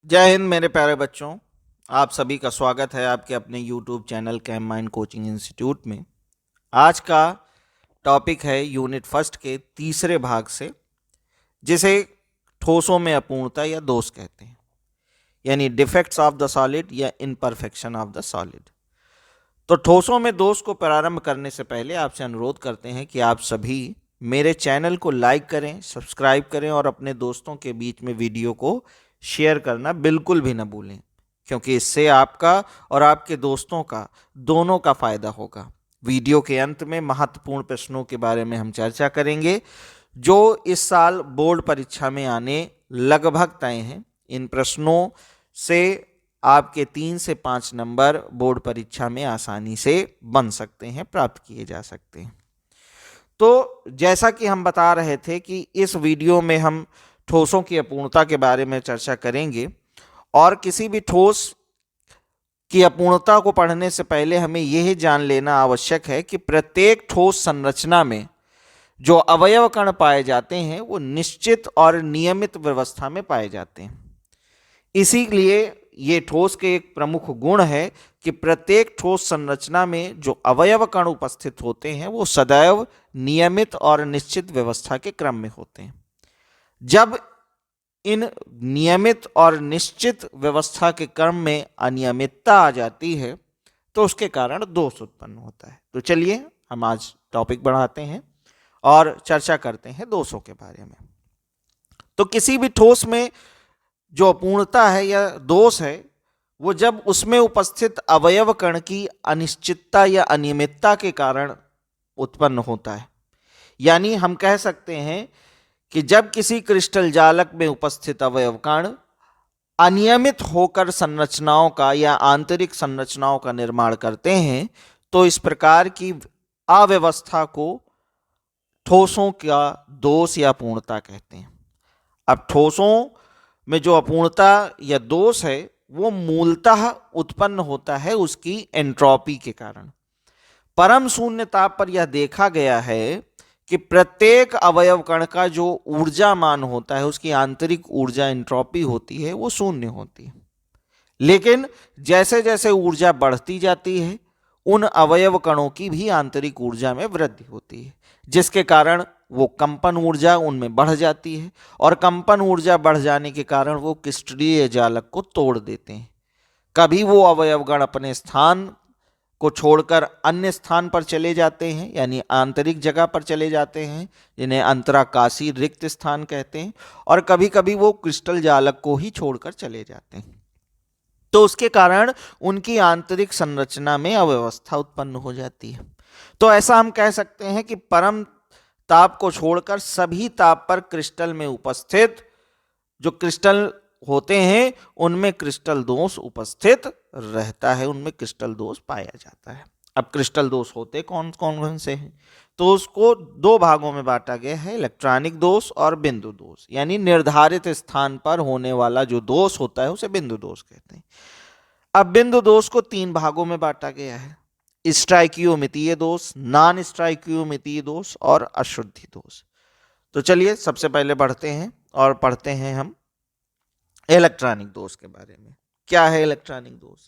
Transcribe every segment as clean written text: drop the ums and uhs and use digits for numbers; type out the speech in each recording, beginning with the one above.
जय हिंद मेरे प्यारे बच्चों। आप सभी का स्वागत है आपके अपने YouTube channel Calm Mind Coaching Institute में। आज का टॉपिक है यूनिट फर्स्ट के तीसरे भाग से, जिसे ठोसों में अपूर्णता या दोष कहते हैं, यानी डिफेक्ट्स ऑफ द सॉलिड या इनपरफेक्शन ऑफ द सॉलिड। तो ठोसों में दोष को प्रारंभ करने से पहले आपसे अनुरोध करते हैं कि आप सभी मेरे चैनल को लाइक करें, सब्सक्राइब करें और अपने दोस्तों के बीच में वीडियो को शेयर करना बिल्कुल भी ना भूलें, क्योंकि इससे आपका और आपके दोस्तों का दोनों का फायदा होगा। वीडियो के अंत में महत्वपूर्ण प्रश्नों के बारे में हम चर्चा करेंगे जो इस साल बोर्ड परीक्षा में आने लगभग तय हैं। इन प्रश्नों से आपके 3 से 5 नंबर बोर्ड परीक्षा में आसानी से बन सकते हैं, प्राप्त किए जा सकते हैं। तो जैसा कि हम बता रहे थे कि इस वीडियो में हम ठोसों की अपूर्णता के बारे में चर्चा करेंगे, और किसी भी ठोस की अपूर्णता को पढ़ने से पहले हमें यह जान लेना आवश्यक है कि प्रत्येक ठोस संरचना में जो अवयव कण पाए जाते हैं वो निश्चित और नियमित व्यवस्था में पाए जाते हैं। इसीलिए ये ठोस के एक प्रमुख गुण है कि प्रत्येक ठोस संरचना में जो अवयव कण उपस्थित होते हैं वो सदैव नियमित और निश्चित व्यवस्था के क्रम में होते हैं। जब इन नियमित और निश्चित व्यवस्था के क्रम में अनियमितता आ जाती है तो उसके कारण दोष उत्पन्न होता है। तो चलिए हम आज टॉपिक बढ़ाते हैं और चर्चा करते हैं दोषों के बारे में। तो किसी भी ठोस में जो अपूर्णता है या दोष है वो जब उसमें उपस्थित अवयव कण की अनिश्चितता या अनियमितता के कारण उत्पन्न होता है। यानी हम कह सकते हैं कि जब किसी क्रिस्टल जालक में उपस्थित अवयव कण अनियमित होकर संरचनाओं का या आंतरिक संरचनाओं का निर्माण करते हैं तो इस प्रकार की अव्यवस्था को ठोसों का दोष या अपूर्णता कहते हैं। अब ठोसों में जो अपूर्णता या दोष है वो मूलतः उत्पन्न होता है उसकी एंट्रोपी के कारण। परम शून्य ताप पर यह देखा गया है कि प्रत्येक अवयव कण का जो ऊर्जा मान होता है, उसकी आंतरिक ऊर्जा एंट्रोपी होती है, वो शून्य होती है। लेकिन जैसे जैसे ऊर्जा बढ़ती जाती है उन अवयव कणों की भी आंतरिक ऊर्जा में वृद्धि होती है, जिसके कारण वो कंपन ऊर्जा उनमें बढ़ जाती है, और कंपन ऊर्जा बढ़ जाने के कारण वो क्रिस्टलीय जालक को तोड़ देते हैं। कभी वो अवयवगण अपने स्थान को छोड़कर अन्य स्थान पर चले जाते हैं, यानी आंतरिक जगह पर चले जाते हैं, जिन्हें अंतराकाशी रिक्त स्थान कहते हैं, और कभी कभी वो क्रिस्टल जालक को ही छोड़कर चले जाते हैं। तो उसके कारण उनकी आंतरिक संरचना में अव्यवस्था उत्पन्न हो जाती है। तो ऐसा हम कह सकते हैं कि परम ताप को छोड़कर सभी ताप पर क्रिस्टल में उपस्थित जो क्रिस्टल होते हैं उनमें क्रिस्टल दोष उपस्थित रहता है, उनमें क्रिस्टल दोष पाया जाता है। अब क्रिस्टल दोष होते कौन कौन से हैं, तो उसको 2 भागों में बांटा गया है, इलेक्ट्रॉनिक दोष और बिंदु दोष। यानी निर्धारित स्थान पर होने वाला जो दोष होता है उसे बिंदु दोष कहते हैं। अब बिंदु दोष को 3 भागों में बांटा गया है, स्टाइकियोमितीय दोष, नॉन स्टाइकियोमितीय दोष और अशुद्धि दोष। तो चलिए सबसे पहले बढ़ते हैं और पढ़ते हैं हम इलेक्ट्रॉनिक दोष के बारे में। क्या है इलेक्ट्रॉनिक दोष?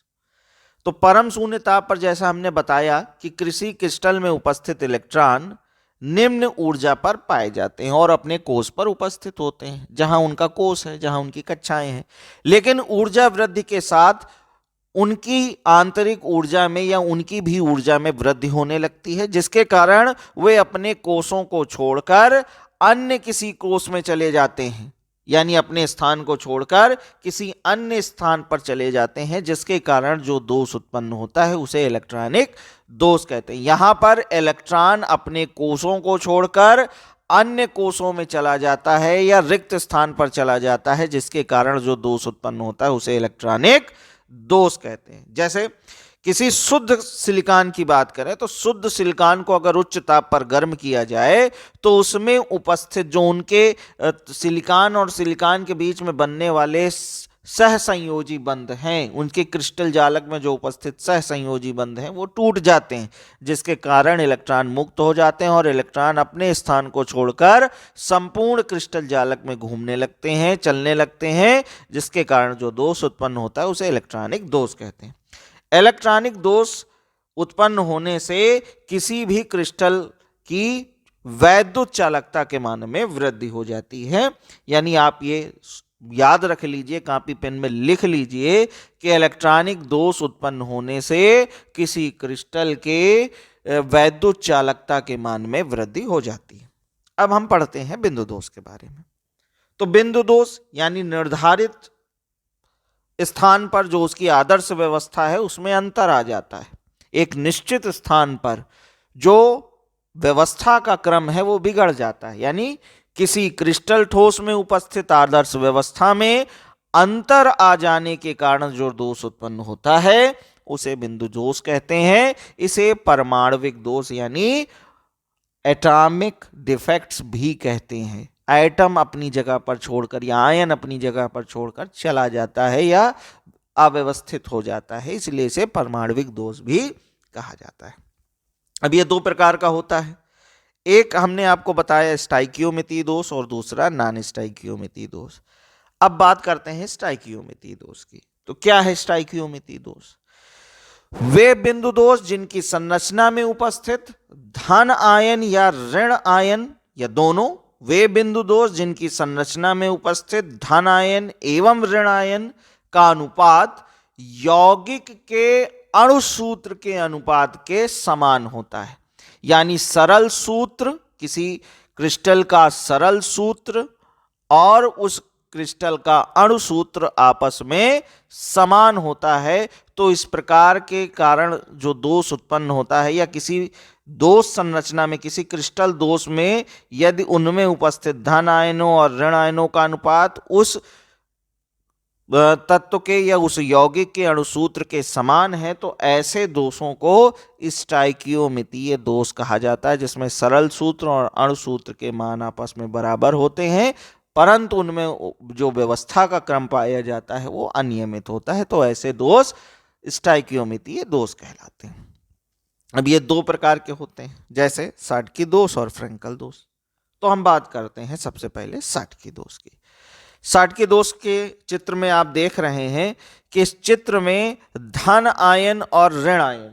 तो परम शून्य ताप पर जैसा हमने बताया कि किसी क्रिस्टल में उपस्थित इलेक्ट्रॉन निम्न ऊर्जा पर पाए जाते हैं और अपने कोष पर उपस्थित होते हैं, जहां उनका कोष है, जहां उनकी कक्षाएं हैं। लेकिन ऊर्जा वृद्धि के साथ उनकी आंतरिक ऊर्जा में या उनकी भी ऊर्जा में वृद्धि होने लगती है, जिसके कारण वे अपने कोषों को छोड़कर अन्य किसी कोष में चले जाते हैं, यानी अपने स्थान को छोड़कर किसी अन्य स्थान पर चले जाते हैं, जिसके कारण जो दोष उत्पन्न होता है उसे इलेक्ट्रॉनिक दोष कहते हैं। यहां पर इलेक्ट्रॉन अपने कोषों को छोड़कर अन्य कोषों में चला जाता है या रिक्त स्थान पर चला जाता है, जिसके कारण जो दोष उत्पन्न होता है उसे इलेक्ट्रॉनिक दोष कहते हैं। जैसे किसी शुद्ध सिलिकॉन की बात करें तो शुद्ध सिलिकॉन को अगर उच्च ताप पर गर्म किया जाए तो उसमें उपस्थित जो उनके सिलिकॉन और सिलिकॉन के बीच में बनने वाले सहसंयोजी बंध हैं, उनके क्रिस्टल जालक में जो उपस्थित सहसंयोजी बंध हैं वो टूट जाते हैं, जिसके कारण इलेक्ट्रॉन मुक्त हो जाते हैं और इलेक्ट्रॉन अपने स्थान को छोड़कर संपूर्ण क्रिस्टल जालक में घूमने लगते हैं, चलने लगते हैं, जिसके कारण जो दोष उत्पन्न होता है उसे इलेक्ट्रॉनिक दोष कहते हैं। इलेक्ट्रॉनिक दोष उत्पन्न होने से किसी भी क्रिस्टल की वैद्युत चालकता के मान में वृद्धि हो जाती है। यानी आप ये याद रख लीजिए, कॉपी पेन में लिख लीजिए कि इलेक्ट्रॉनिक दोष उत्पन्न होने से किसी क्रिस्टल के वैद्युत चालकता के मान में वृद्धि हो जाती है। अब हम पढ़ते हैं बिंदु दोष के बारे में। तो बिंदु दोष यानी निर्धारित स्थान पर जो उसकी आदर्श व्यवस्था है उसमें अंतर आ जाता है। एक निश्चित स्थान पर जो व्यवस्था का क्रम है वो बिगड़ जाता है, यानी किसी क्रिस्टल ठोस में उपस्थित आदर्श व्यवस्था में अंतर आ जाने के कारण जो दोष उत्पन्न होता है उसे बिंदु दोष कहते हैं। इसे परमाणविक दोष यानी एटॉमिक डिफेक्ट्स भी कहते हैं। एटम अपनी जगह पर छोड़कर या आयन अपनी जगह पर छोड़कर चला जाता है या अव्यवस्थित हो जाता है, इसलिए इसे परमाणविक दोष भी कहा जाता है। अब ये दो प्रकार का होता है, एक हमने आपको बताया स्टाइकियोमितीय दोष और दूसरा नॉन स्टाइकियोमितीय दोष। अब बात करते हैं स्टाइकियोमितीय दोष की। तो क्या है स्टाइकियोमितीय दोष? वे बिंदु दोष जिनकी संरचना में उपस्थित धन आयन या ऋण आयन या दोनों, वे बिंदु दोष जिनकी संरचना में उपस्थित धन आयन एवं ऋण आयन का अनुपात यौगिक के अणुसूत्र के अनुपात के समान होता है। यानी सरल सूत्र, किसी क्रिस्टल का सरल सूत्र और उस क्रिस्टल का अणुसूत्र आपस में समान होता है। तो इस प्रकार के कारण जो दोष उत्पन्न होता है या किसी दोष संरचना में, किसी क्रिस्टल दोष में यदि उनमें उपस्थित धन आयनों और ऋण आयनों का अनुपात उस तत्व के या उस यौगिक के अणुसूत्र के समान है तो ऐसे दोषों को स्टाइकियोमितीय दोष कहा जाता है, जिसमें सरल सूत्र और अणुसूत्र के मान आपस में बराबर होते हैं परंतु उनमें जो व्यवस्था का क्रम पाया जाता है वो अनियमित होता है। तो ऐसे दोष स्टाइकियोमितीय दोष कहलाते हैं। अब ये दो प्रकार के होते हैं, जैसे साटकी दोष और फ्रेंकल दोष। तो हम बात करते हैं सबसे पहले साटकी दोष की। साटकी दोष के चित्र में आप देख रहे हैं कि इस चित्र में धन आयन और ऋण आयन,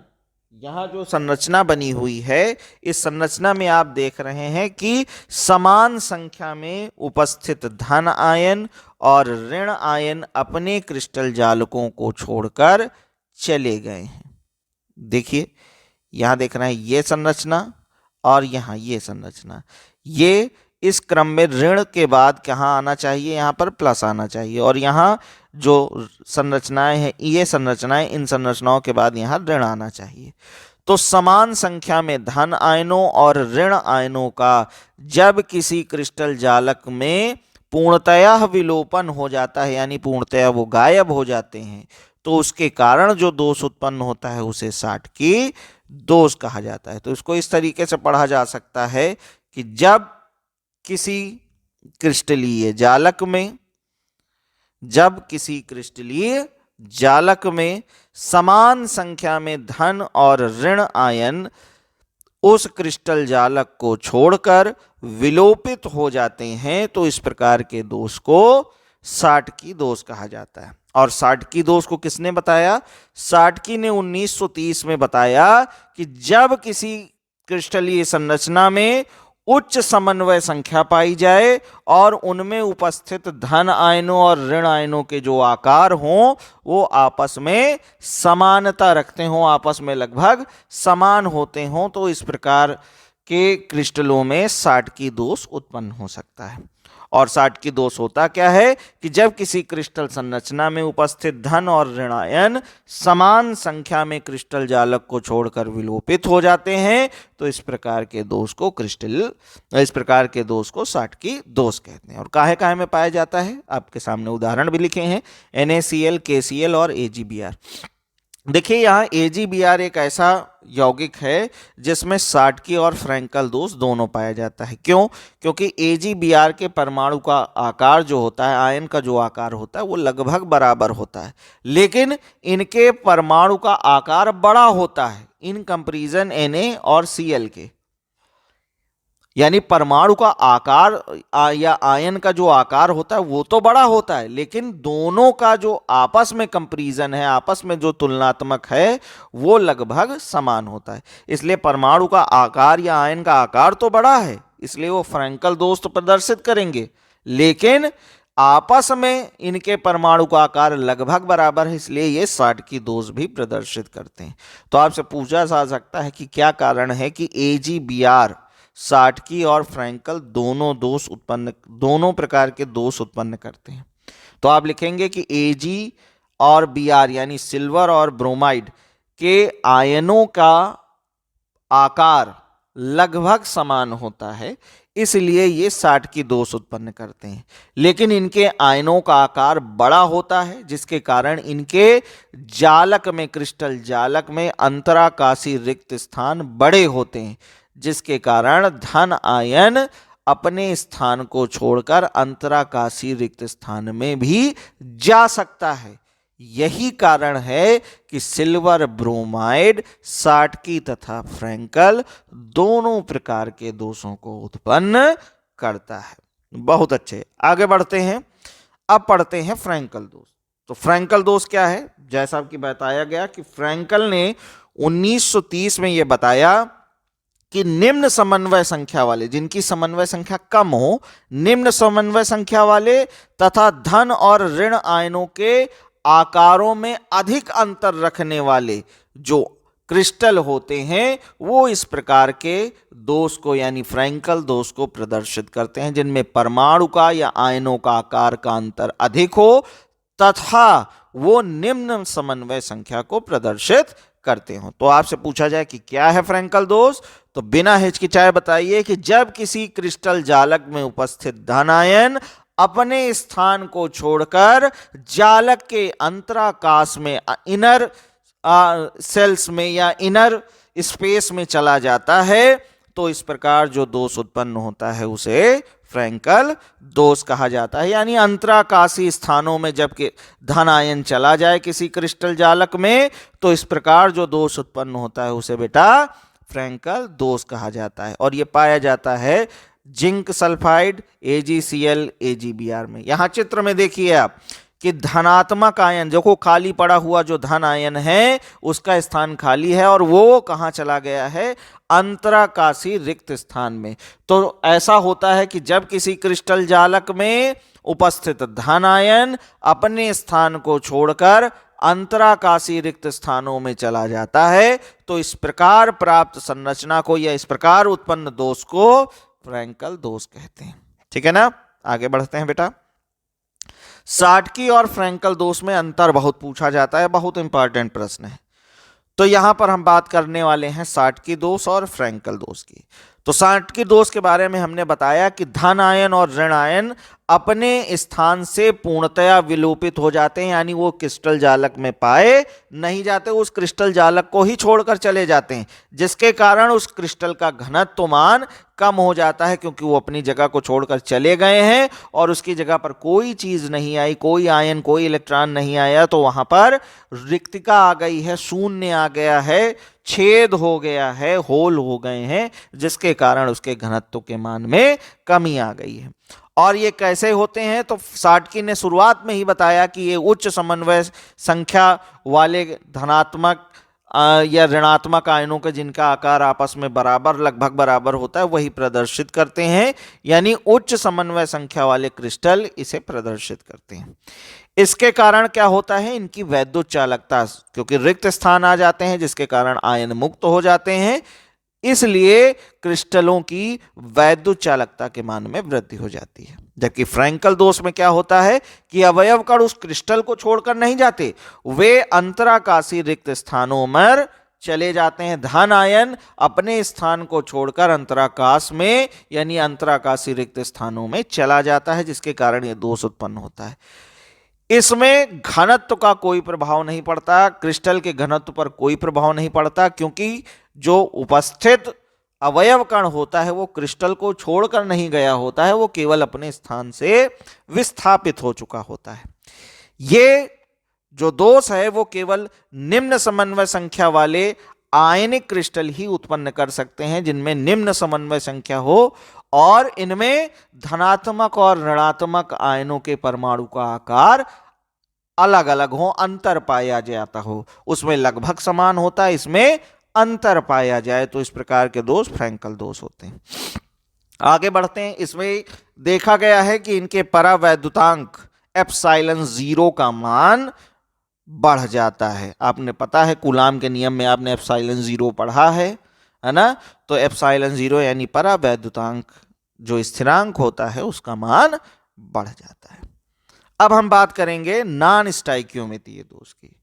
यहाँ जो संरचना बनी हुई है इस संरचना में आप देख रहे हैं कि समान संख्या में उपस्थित धन आयन और ऋण आयन अपने क्रिस्टल जालकों को छोड़कर चले गए हैं। देखिए यहाँ देख रहे हैं ये संरचना और यहाँ ये संरचना, ये इस क्रम में ऋण के बाद कहाँ आना चाहिए, यहाँ पर प्लस आना चाहिए और यहाँ जो संरचनाएं हैं ये संरचनाएं, इन संरचनाओं के बाद यहाँ ऋण आना चाहिए। तो समान संख्या में धन आयनों और ऋण आयनों का जब किसी क्रिस्टल जालक में पूर्णतया विलोपन हो जाता है यानी पूर्णतया वो गायब हो जाते हैं तो उसके कारण जो दोष उत्पन्न होता है उसे साटकी दोष कहा जाता है। तो इसको इस तरीके से पढ़ा जा सकता है कि जब किसी क्रिस्टलीय जालक में समान संख्या में धन और ऋण आयन उस क्रिस्टल जालक को छोड़कर विलोपित हो जाते हैं तो इस प्रकार के दोष को साटकी दोष कहा जाता है। और साटकी दोष को किसने बताया? साटकी ने 1930 में बताया कि जब किसी क्रिस्टलीय संरचना में उच्च समन्वय संख्या पाई जाए और उनमें उपस्थित धन आयनों और ऋण आयनों के जो आकार हों वो आपस में समानता रखते हों, आपस में लगभग समान होते हों, तो इस प्रकार के क्रिस्टलों में साटकी दोष उत्पन्न हो सकता है। और साटकी दोष होता क्या है कि जब किसी क्रिस्टल संरचना में उपस्थित धन और ऋण आयन समान संख्या में क्रिस्टल जालक को छोड़कर विलोपित हो जाते हैं तो इस प्रकार के दोष को साटकी दोष कहते हैं। और काहे में पाया जाता है आपके सामने उदाहरण भी लिखे हैं, NaCl, KCl और AgBr। देखिए यहाँ AgBr एक ऐसा यौगिक है जिसमें साटकी और फ्रैंकल दोष दोनों पाया जाता है। क्यों? क्योंकि AgBr के परमाणु का आकार जो होता है, आयन का जो आकार होता है, वो लगभग बराबर होता है, लेकिन इनके परमाणु का आकार बड़ा होता है इन कंपैरिजन Na और Cl के। यानी परमाणु का आकार या आयन का जो आकार होता है वो तो बड़ा होता है, लेकिन दोनों का जो आपस में कंपैरिजन है, आपस में जो तुलनात्मक है, वो लगभग समान होता है। इसलिए परमाणु का आकार या आयन का आकार तो बड़ा है, इसलिए वो फ्रैंकल दोष तो प्रदर्शित करेंगे, लेकिन आपस में इनके परमाणु का आकार लगभग बराबर है, इसलिए ये साटकी दोष भी प्रदर्शित करते हैं। तो आपसे पूछा जा सकता है कि क्या कारण है कि AgBr साटकी और फ्रैंकल दोनों प्रकार के दोष उत्पन्न करते हैं। तो आप लिखेंगे कि Ag और Br यानी सिल्वर और ब्रोमाइड के आयनों का आकार लगभग समान होता है, इसलिए ये साटकी दोष उत्पन्न करते हैं, लेकिन इनके आयनों का आकार बड़ा होता है, जिसके कारण इनके जालक में, क्रिस्टल जालक में अंतराकाशी रिक्त स्थान बड़े होते हैं, जिसके कारण धन आयन अपने स्थान को छोड़कर अंतराकाशी रिक्त स्थान में भी जा सकता है। यही कारण है कि सिल्वर ब्रोमाइड, साटकी तथा फ्रैंकल दोनों प्रकार के दोषों को उत्पन्न करता है। बहुत अच्छे, आगे बढ़ते हैं। अब पढ़ते हैं फ्रैंकल दोष। तो फ्रैंकल दोष क्या है? जैसा कि बताया गया कि फ्रैंकल ने 1930 में यह बताया कि निम्न समन्वय संख्या वाले, जिनकी समन्वय संख्या कम हो, निम्न समन्वय संख्या वाले तथा धन और ऋण आयनों के आकारों में अधिक अंतर रखने वाले जो क्रिस्टल होते हैं, वो इस प्रकार के दोष को यानी फ्रैंकल दोष को प्रदर्शित करते हैं, जिनमें परमाणु का या आयनों का आकार का अंतर अधिक हो तथा वो निम्न समन्वय संख्या को प्रदर्शित करते हो। तो आपसे पूछा जाए कि क्या है फ्रैंकल दोष, तो बिना हिचकिचाए बताइए कि जब किसी क्रिस्टल जालक में उपस्थित धन आयन अपने स्थान को छोड़कर जालक के अंतराकाश में, इनर सेल्स में या इनर स्पेस में चला जाता है, तो इस प्रकार जो दोष उत्पन्न होता है उसे फ्रैंकल दोष कहा जाता है। यानी अंतराकाशी स्थानों में जब धन आयन चला जाए किसी क्रिस्टल जालक में, तो इस प्रकार जो दोष उत्पन्न होता है उसे बेटा फ्रैंकल दोष कहा जाता है। और ये पाया जाता है जिंक सल्फाइड AgCl AgBr में। यहां चित्र में देखिए आप कि धनात्मक आयन, जो को खाली पड़ा हुआ जो धन आयन है उसका स्थान खाली है और वो कहाँ चला गया है? अंतराकाशी रिक्त स्थान में। तो ऐसा होता है कि जब किसी क्रिस्टल जालक में उपस्थित धन आयन अपने स्थान को छोड़कर अंतराकाशी रिक्त स्थानों में चला जाता है, तो इस प्रकार प्राप्त संरचना को या इस प्रकार उत्पन्न दोष को फ्रैंकल दोष कहते हैं। ठीक है ना? आगे बढ़ते हैं बेटा। साटकी और फ्रैंकल दोष में अंतर बहुत पूछा जाता है, बहुत इंपॉर्टेंट प्रश्न है। तो यहां पर हम बात करने वाले हैं साटकी दोष और फ्रैंकल दोष की। तो साटकी दोष के बारे में हमने बताया कि धन आयन और ऋण आयन अपने स्थान से पूर्णतया विलोपित हो जाते हैं, यानी वो क्रिस्टल जालक में पाए नहीं जाते, उस क्रिस्टल जालक को ही छोड़कर चले जाते हैं, जिसके कारण उस क्रिस्टल का घनत्व मान कम हो जाता है, क्योंकि वो अपनी जगह को छोड़कर चले गए हैं और उसकी जगह पर कोई चीज नहीं आई, कोई आयन, कोई इलेक्ट्रॉन नहीं आया, तो वहां पर रिक्तिका आ गई है, शून्य आ गया है, छेद हो गया है, होल हो गए हैं, जिसके कारण उसके घनत्व के मान में कमी आ गई है। और ये कैसे होते हैं? तो साटकी ने शुरुआत में ही बताया कि ये उच्च समन्वय संख्या वाले धनात्मक या ऋणात्मक आयनों के जिनका आकार आपस में बराबर, लगभग बराबर होता है, वही प्रदर्शित करते हैं, यानी उच्च समन्वय संख्या वाले क्रिस्टल इसे प्रदर्शित करते हैं। इसके कारण क्या होता है? इनकी वैद्युत चालकता, क्योंकि रिक्त स्थान आ जाते हैं जिसके कारण आयन मुक्त हो जाते हैं, इसलिए क्रिस्टलों की वैद्युत चालकता के मान में वृद्धि हो जाती है। जबकि फ्रैंकल दोष में क्या होता है कि अवयव कण उस क्रिस्टल को छोड़कर नहीं जाते, वे अंतराकाशी रिक्त स्थानों में चले जाते हैं। धन आयन अपने स्थान को छोड़कर अंतराकाश में यानी अंतराकाशी रिक्त स्थानों में चला जाता है, जिसके कारण यह दोष उत्पन्न होता है। इसमें घनत्व का कोई प्रभाव नहीं पड़ता, क्रिस्टल के घनत्व पर कोई प्रभाव नहीं पड़ता, क्योंकि जो उपस्थित अवयव कण होता है वो क्रिस्टल को छोड़कर नहीं गया होता है, वो केवल अपने स्थान से विस्थापित हो चुका होता है। ये जो दोष है वो केवल निम्न समन्वय संख्या वाले आयनिक क्रिस्टल ही उत्पन्न कर सकते हैं, जिनमें निम्न समन्वय संख्या हो और इनमें धनात्मक और ऋणात्मक आयनों के परमाणु का आकार अलग अलग हो, अंतर पाया जाता हो। उसमें लगभग समान होता है, इसमें अंतर पाया जाए, तो इस प्रकार के दोष फ्रैंकल दोष होते हैं। आगे बढ़ते हैं। इसमें देखा गया है कि इनके परावैद्युतांक एप्सिलॉन 0 का मान बढ़ जाता है। आपने पता है कूलाम के नियम में आपने एप्सिलॉन 0 पढ़ा है ना। तो एप्सिलॉन 0 यानी परावैद्युतांक जो स्थिरांक होता है उसका मान बढ़ जाता है। अब हम बात करेंगे नॉन स्टाइकियोमितीय दोष की।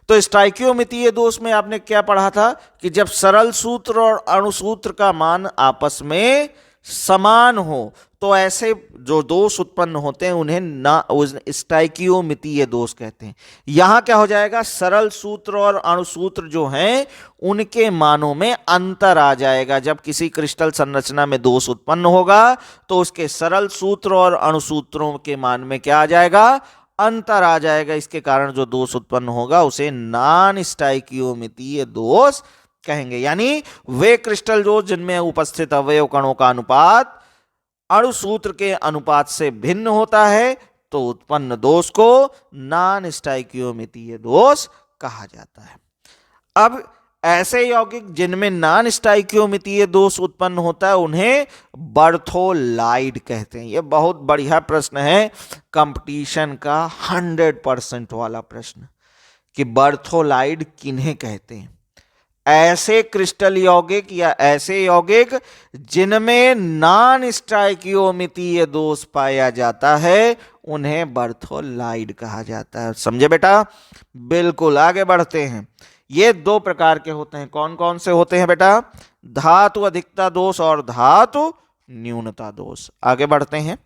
तो स्टाइकियोमितीय दोष में आपने क्या पढ़ा था कि जब सरल सूत्र और अणुसूत्र का मान आपस में समान हो तो ऐसे जो दोष उत्पन्न होते हैं उन्हें स्टाइकियोमितीय दोष कहते हैं। यहां क्या हो जाएगा, सरल सूत्र और अणुसूत्र जो हैं उनके मानों में अंतर आ जाएगा। जब किसी क्रिस्टल संरचना में दोष उत्पन्न होगा तो उसके सरल सूत्र और अणुसूत्रों के मान में क्या आ जाएगा, अंतर आ जाएगा। इसके कारण जो दोष उत्पन्न होगा उसे नॉन स्टाइकियोमितीय दोष कहेंगे। यानी वे क्रिस्टल दोष जिनमें उपस्थित अवयव कणों का अनुपात अणुसूत्र के अनुपात से भिन्न होता है तो उत्पन्न दोष को नॉन स्टाइकियोमितीय दोष कहा जाता है। अब ऐसे यौगिक जिनमें नॉन स्टाइकियोमितीय दोष उत्पन्न होता है उन्हें बर्थोलाइड कहते हैं। यह बहुत बढ़िया प्रश्न है, कंपटीशन का 100% वाला प्रश्न कि बर्थोलाइड किन्हें कहते हैं। ऐसे क्रिस्टल यौगिक या ऐसे यौगिक जिनमें नॉन स्टाइकियोमितीय दोष पाया जाता है उन्हें बर्थोलाइड कहा जाता है। समझे बेटा? बिल्कुल। आगे बढ़ते हैं। ये दो प्रकार के होते हैं। कौन कौन से होते हैं बेटा? धातु अधिकता दोष और धातु न्यूनता दोष। आगे बढ़ते हैं।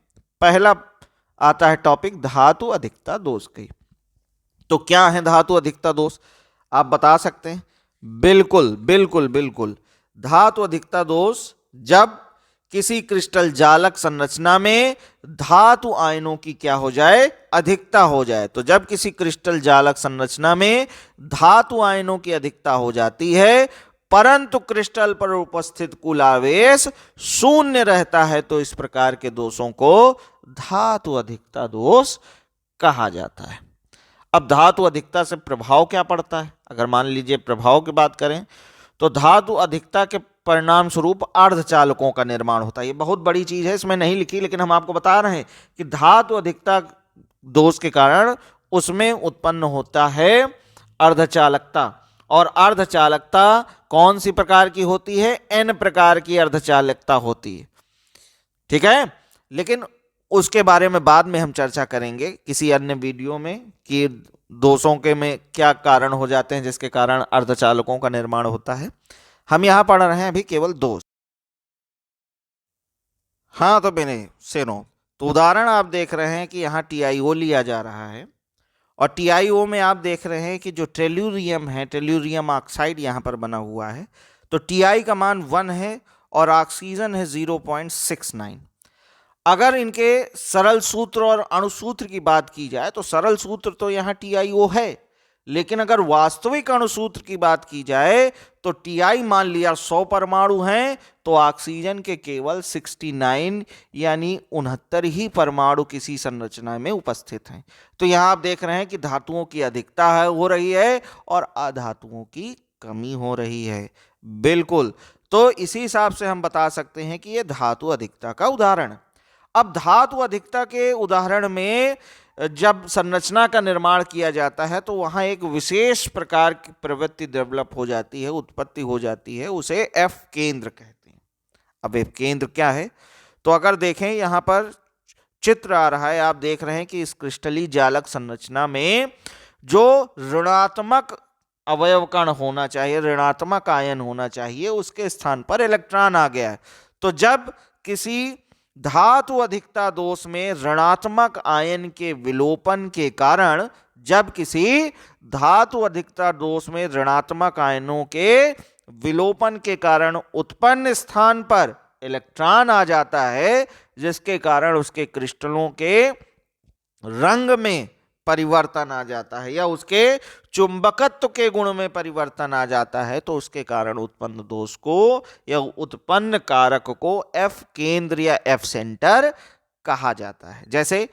पहला आता है टॉपिक धातु अधिकता दोष की। तो क्या है धातु अधिकता दोष, आप बता सकते हैं? बिल्कुल बिल्कुल बिल्कुल। धातु अधिकता दोष जब किसी क्रिस्टल जालक संरचना में धातु आयनों की क्या हो जाए, अधिकता हो जाए। तो जब किसी क्रिस्टल जालक संरचना में धातु आयनों की अधिकता हो जाती है परंतु क्रिस्टल पर उपस्थित कुल आवेश शून्य रहता है तो इस प्रकार के दोषों को धातु अधिकता दोष कहा जाता है। अब धातु अधिकता से प्रभाव क्या पड़ता है? अगर मान लीजिए प्रभाव की बात करें तो धातु अधिकता के परिणाम स्वरूप अर्धचालकों का निर्माण होता है। ये बहुत बड़ी चीज है, इसमें नहीं लिखी लेकिन हम आपको बता रहे हैं कि धातु अधिकता दोष के कारण उसमें उत्पन्न होता है अर्धचालकता। और अर्धचालकता कौन सी प्रकार की होती है? एन प्रकार की अर्धचालकता होती है। ठीक है, लेकिन उसके बारे में बाद में हम चर्चा करेंगे किसी अन्य वीडियो में कि दोषों के में क्या कारण हो जाते हैं जिसके कारण अर्धचालकों का निर्माण होता है। हम यहां पढ़ रहे हैं अभी केवल दोष। हाँ तो मैंने सेनो तो उदाहरण आप देख रहे हैं कि यहाँ TiO लिया जा रहा है और TiO में आप देख रहे हैं कि जो टेल्यूरियम है, टेल्यूरियम ऑक्साइड यहाँ पर बना हुआ है। तो Ti का मान 1 है और ऑक्सीजन है 0.69। अगर इनके सरल सूत्र और अणुसूत्र की बात की जाए तो सरल सूत्र तो यहाँ TiO है, लेकिन अगर वास्तविक अणुसूत्र की बात की जाए तो Ti मान लिया 100 परमाणु हैं तो ऑक्सीजन के केवल 69 यानी 69 ही परमाणु किसी संरचना में उपस्थित हैं। तो यहाँ आप देख रहे हैं कि धातुओं की अधिकता हो रही है और अधातुओं की कमी हो रही है। बिल्कुल। तो इसी हिसाब से हम बता सकते हैं कि यह धातु अधिकता का उदाहरण है। अब धातु अधिकता के उदाहरण में जब संरचना का निर्माण किया जाता है तो वहां एक विशेष प्रकार की प्रवृत्ति डेवलप हो जाती है, उत्पत्ति हो जाती है, उसे एफ केंद्र कहते हैं। अब एफ केंद्र क्या है? तो अगर देखें यहां पर चित्र आ रहा है, आप देख रहे हैं कि इस क्रिस्टलीय जालक संरचना में जो ऋणात्मक अवयव कण होना चाहिए, ऋणात्मक आयन होना चाहिए, उसके स्थान पर इलेक्ट्रॉन आ गया है। तो जब किसी धातु अधिकता दोष में ऋणात्मक आयन के विलोपन के कारण, जब किसी धातु अधिकता दोष में ऋणात्मक आयनों के विलोपन के कारण उत्पन्न स्थान पर इलेक्ट्रॉन आ जाता है, जिसके कारण उसके क्रिस्टलों के रंग में परिवर्तन आ जाता है या उसके चुंबकत्व के गुण में परिवर्तन आ जाता है, तो उसके कारण उत्पन्न दोष को या उत्पन्न कारक को एफ केंद्र या एफ सेंटर कहा जाता है। जैसे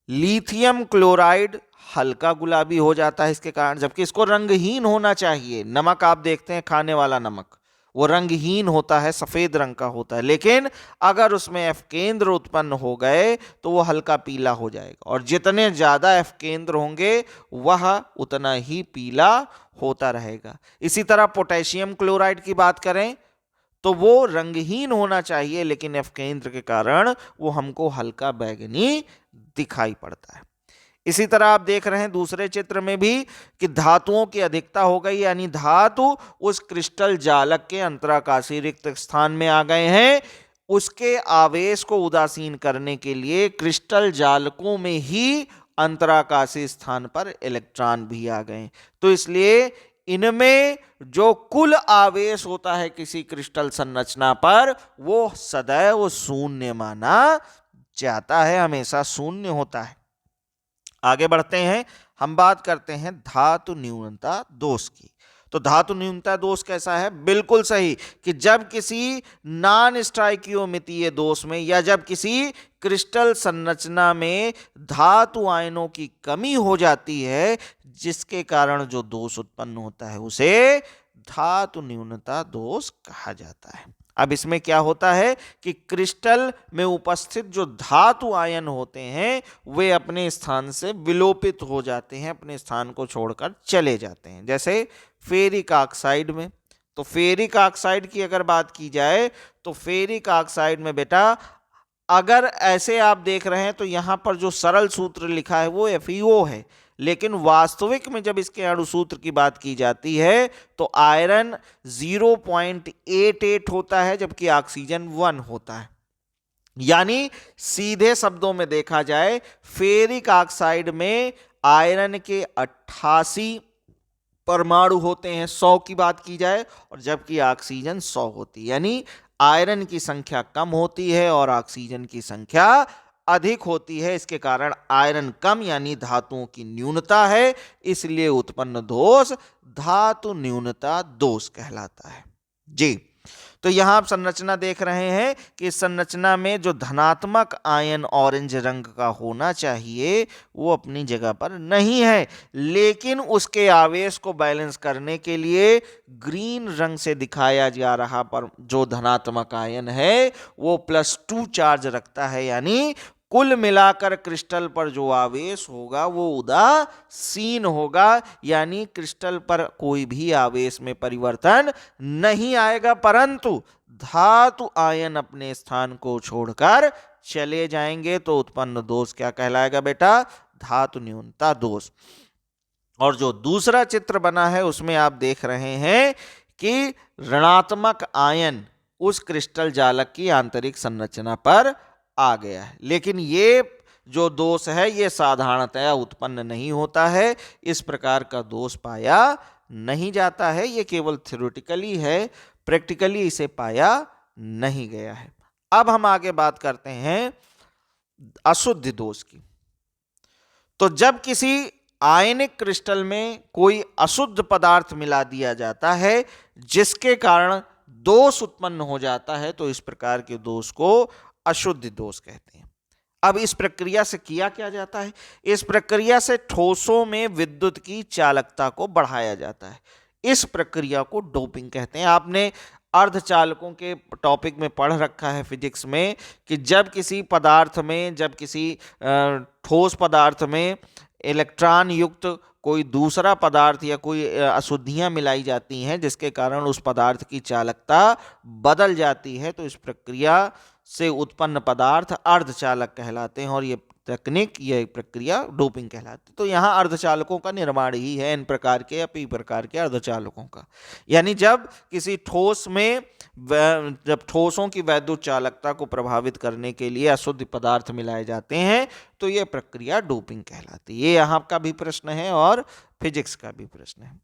लिथियम क्लोराइड हल्का गुलाबी हो जाता है इसके कारण, जबकि इसको रंगहीन होना चाहिए। नमक आप देखते हैं, खाने वाला नमक, वो रंगहीन होता है, सफेद रंग का होता है, लेकिन अगर उसमें एफ केंद्र उत्पन्न हो गए तो वो हल्का पीला हो जाएगा, और जितने ज्यादा एफ केंद्र होंगे वह उतना ही पीला होता रहेगा। इसी तरह पोटेशियम क्लोराइड की बात करें तो वो रंगहीन होना चाहिए, लेकिन एफ केंद्र के कारण वो हमको हल्का बैगनी दिखाई पड़ता है। इसी तरह आप देख रहे हैं दूसरे चित्र में भी कि धातुओं की अधिकता हो गई, यानी धातु उस क्रिस्टल जालक के अंतराकाशीय रिक्त स्थान में आ गए हैं। उसके आवेश को उदासीन करने के लिए क्रिस्टल जालकों में ही अंतराकाशीय स्थान पर इलेक्ट्रॉन भी आ गए, तो इसलिए इनमें जो कुल आवेश होता है किसी क्रिस्टल संरचना पर, वो सदैव शून्य माना जाता है, हमेशा शून्य होता है। आगे बढ़ते हैं, हम बात करते हैं धातु न्यूनता दोष की। तो धातु न्यूनता दोष कैसा है? बिल्कुल सही कि जब किसी नॉन स्टाइकियोमितीय दोष में या जब किसी क्रिस्टल संरचना में धातु आयनों की कमी हो जाती है, जिसके कारण जो दोष उत्पन्न होता है उसे धातु न्यूनता दोष कहा जाता है। अब इसमें क्या होता है कि क्रिस्टल में उपस्थित जो धातु आयन होते हैं वे अपने स्थान से विलोपित हो जाते हैं, अपने स्थान को छोड़कर चले जाते हैं। जैसे फेरिक ऑक्साइड में, तो फेरिक ऑक्साइड की अगर बात की जाए तो फेरिक ऑक्साइड में बेटा अगर ऐसे आप देख रहे हैं तो यहां पर जो सरल सूत्र लिखा है वो FeO है, लेकिन वास्तविक में जब इसके अणुसूत्र की बात की जाती है तो आयरन 0.88 होता है, जबकि ऑक्सीजन 1 होता है। यानी सीधे शब्दों में देखा जाए फेरिक ऑक्साइड में आयरन के 88 परमाणु होते हैं 100 की बात की जाए, और जबकि ऑक्सीजन 100 होती है, यानी आयरन की संख्या कम होती है और ऑक्सीजन की संख्या अधिक होती है। इसके कारण आयरन कम यानी धातुओं की न्यूनता है, इसलिए उत्पन्न दोष धातु न्यूनता दोष कहलाता है। जी, तो यहां आप संरचना देख रहे हैं कि इस संरचना में जो धनात्मक आयन ऑरेंज रंग का होना चाहिए वो अपनी जगह पर नहीं है, लेकिन उसके आवेश को बैलेंस करने के लिए ग्रीन रंग से दिखाया जा रहा पर जो धनात्मक आयन है वो +2 चार्ज रखता है, यानी कुल मिलाकर क्रिस्टल पर जो आवेश होगा वो उदासीन होगा, यानी क्रिस्टल पर कोई भी आवेश में परिवर्तन नहीं आएगा, परंतु धातु आयन अपने स्थान को छोड़कर चले जाएंगे, तो उत्पन्न दोष क्या कहलाएगा बेटा? धातु न्यूनता दोष। और जो दूसरा चित्र बना है उसमें आप देख रहे हैं कि ऋणात्मक आयन उस क्रिस्टल जालक की आंतरिक संरचना पर आ गया है, लेकिन ये जो दोष है ये साधारणतया उत्पन्न नहीं होता है, इस प्रकार का दोष पाया नहीं जाता है, ये केवल थ्योरेटिकली है, प्रैक्टिकली इसे पाया नहीं गया है। अब हम आगे बात करते हैं अशुद्ध दोष की। तो जब किसी आयनिक क्रिस्टल में कोई अशुद्ध पदार्थ मिला दिया जाता है जिसके कारण दोष उत्पन्न हो जाता है, तो इस प्रकार के दोष को अशुद्ध दोष कहते हैं। अब इस प्रक्रिया से किया क्या जाता है? इस प्रक्रिया से ठोसों में विद्युत की चालकता को बढ़ाया जाता है। इस प्रक्रिया को डोपिंग कहते हैं। आपने अर्धचालकों के टॉपिक में पढ़ रखा है फिजिक्स में कि जब किसी पदार्थ में, जब किसी ठोस पदार्थ में इलेक्ट्रॉन युक्त कोई दूसरा पदार्थ या कोई अशुद्धियां मिलाई जाती हैं जिसके कारण उस पदार्थ की चालकता बदल जाती है, तो इस प्रक्रिया से उत्पन्न पदार्थ अर्धचालक कहलाते हैं, और ये तकनीक, यह प्रक्रिया डोपिंग कहलाती। तो यहाँ अर्धचालकों का निर्माण ही है इन प्रकार के या पी प्रकार के अर्धचालकों का। यानी जब किसी ठोस में जब ठोसों की वैद्युत चालकता को प्रभावित करने के लिए अशुद्ध पदार्थ मिलाए जाते हैं तो यह प्रक्रिया डोपिंग कहलाती है। ये यहाँ का भी प्रश्न है और फिजिक्स का भी प्रश्न है।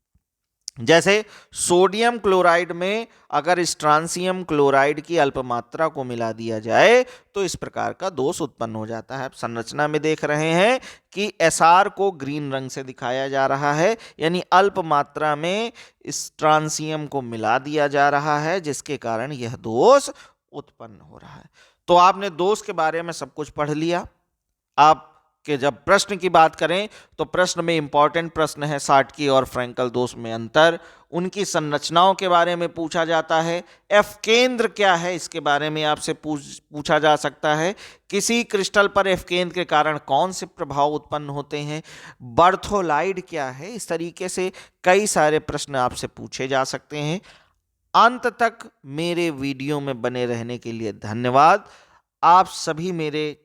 जैसे सोडियम क्लोराइड में अगर स्ट्रांसियम क्लोराइड की अल्प मात्रा को मिला दिया जाए तो इस प्रकार का दोष उत्पन्न हो जाता है। संरचना में देख रहे हैं कि एसआर को ग्रीन रंग से दिखाया जा रहा है, यानी अल्प मात्रा में स्ट्रांसियम को मिला दिया जा रहा है, जिसके कारण यह दोष उत्पन्न हो रहा है। तो आपने दोष के बारे में सब कुछ पढ़ लिया। आप कि जब प्रश्न की बात करें तो प्रश्न में इंपॉर्टेंट प्रश्न है साटकी और फ्रैंकल दोष में अंतर, उनकी संरचनाओं के बारे में पूछा जाता है। एफ केंद्र क्या है इसके बारे में आपसे पूछा जा सकता है। किसी क्रिस्टल पर एफ केंद्र के कारण कौन से प्रभाव उत्पन्न होते हैं, बर्थोलाइड क्या है, इस तरीके से कई सारे प्रश्न आपसे पूछे जा सकते हैं। अंत तक मेरे वीडियो में बने रहने के लिए धन्यवाद। आप सभी मेरे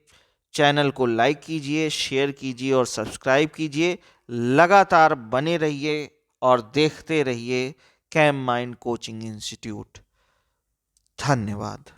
चैनल को लाइक कीजिए, शेयर कीजिए और सब्सक्राइब कीजिए। लगातार बने रहिए और देखते रहिए कैम माइंड कोचिंग इंस्टीट्यूट। धन्यवाद।